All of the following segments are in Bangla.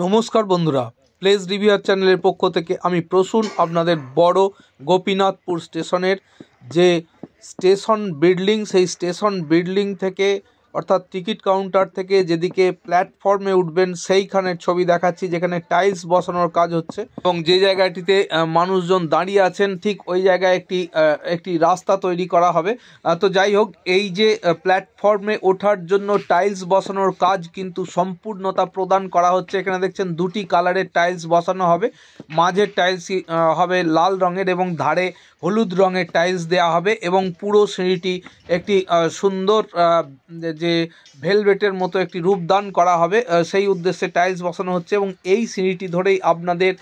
নমস্কার বন্ধুরা, প্লেস রিভিউয়ার চ্যানেলের পক্ষ থেকে আমি প্রসূন আপনাদের বড় গোপীনাথপুর স্টেশনের যে স্টেশন বিল্ডিং, সেই স্টেশন বিল্ডিং থেকে অর্থাৎ টিকিট কাউন্টার থেকে যেদিকে প্ল্যাটফর্মে উঠবেন সেইখানের ছবি দেখাচ্ছি, যেখানে টাইলস বসানোর কাজ হচ্ছে এবং যে জায়গাটিতে মানুষজন দাঁড়িয়ে আছেন ঠিক ওই জায়গায় একটি রাস্তা তৈরি করা হবে। তো যাই হোক, এই যে প্ল্যাটফর্মে ওঠার জন্য টাইলস বসানোর কাজ কিন্তু সম্পূর্ণতা প্রদান করা হচ্ছে। এখানে দেখছেন দুটি কালারের টাইলস বসানো হবে, মাঝের টাইলস হবে লাল রঙের এবং ধারে হলুদ রঙের টাইলস দেওয়া হবে এবং পুরো সিঁড়িটি একটি সুন্দর যে ভেলভেটের মতো একটি রূপদান করা হবে, সেই উদ্দেশ্যে টাইলস বসানো হচ্ছে। এবং এই সিঁড়িটি ধরেই আপনাদের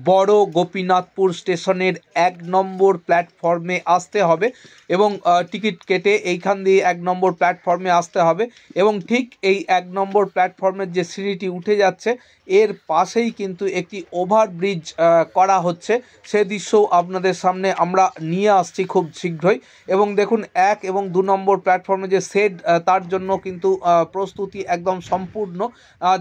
বড় গোপীনাথপুর স্টেশনের 1 নম্বর প্ল্যাটফর্মে আসতে হবে এবং টিকিট কেটে এইখান দিয়ে 1 নম্বর প্ল্যাটফর্মে আসতে হবে। এবং ঠিক এই 1 নম্বর প্ল্যাটফর্মের যে সিঁড়িটি উঠে যাচ্ছে এর পাশেই কিন্তু একটি ওভারব্রিজ করা হচ্ছে, সে দৃশ্যও আপনাদের সামনে আমরা নিয়ে আসছি খুব শীঘ্রই। এবং দেখুন 1 এবং 2 নম্বর প্ল্যাটফর্মে যে শেড, তার জন্য কিন্তু প্রস্তুতি একদম সম্পূর্ণ।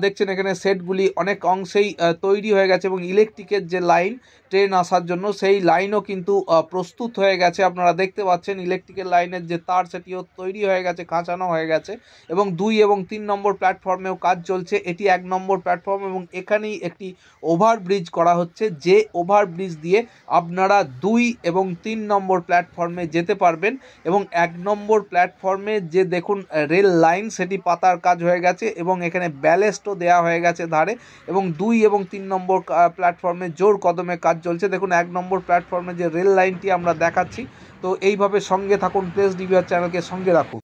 দেখছেন এখানে শেডগুলি অনেক অংশেই তৈরি হয়ে গেছে এবং ইলেকট্রিকের যে লাইন ট্রেন আসার জন্য সেই লাইনও কিন্তু প্রস্তুত হয়ে গেছে। আপনারা দেখতে পাচ্ছেন ইলেকট্রিকের লাইনের যে তার সেটিও তৈরি হয়ে গেছে, কাঁচানো হয়ে গেছে। এবং 2 এবং 3 নম্বর প্ল্যাটফর্মেও কাজ চলছে। এটি 1 নম্বর প্ল্যাটফর্ম এবং এখানেই একটি ওভারব্রিজ করা হচ্ছে, যে ওভারব্রিজ দিয়ে আপনারা 2 এবং 3 নম্বর প্ল্যাটফর্মে যেতে পারবেন। এবং 1 নম্বর প্ল্যাটফর্মে যে দেখুন রেল লাইন, সেটি পাতার কাজ হয়ে গেছে এবং এখানে ব্যালেস্টও দেওয়া হয়ে গেছে ধারে। এবং 2 এবং 3 নম্বর প্ল্যাটফর্মে জোর কদমে কাজ চলছে। দেখুন 1 নম্বর প্ল্যাটফর্মে যে রেল লাইনটি আমরা দেখাচ্ছি। তো এইভাবে সঙ্গে থাকুন, প্লেস রিভিউয়ার চ্যানেলকে সঙ্গে রাখুন।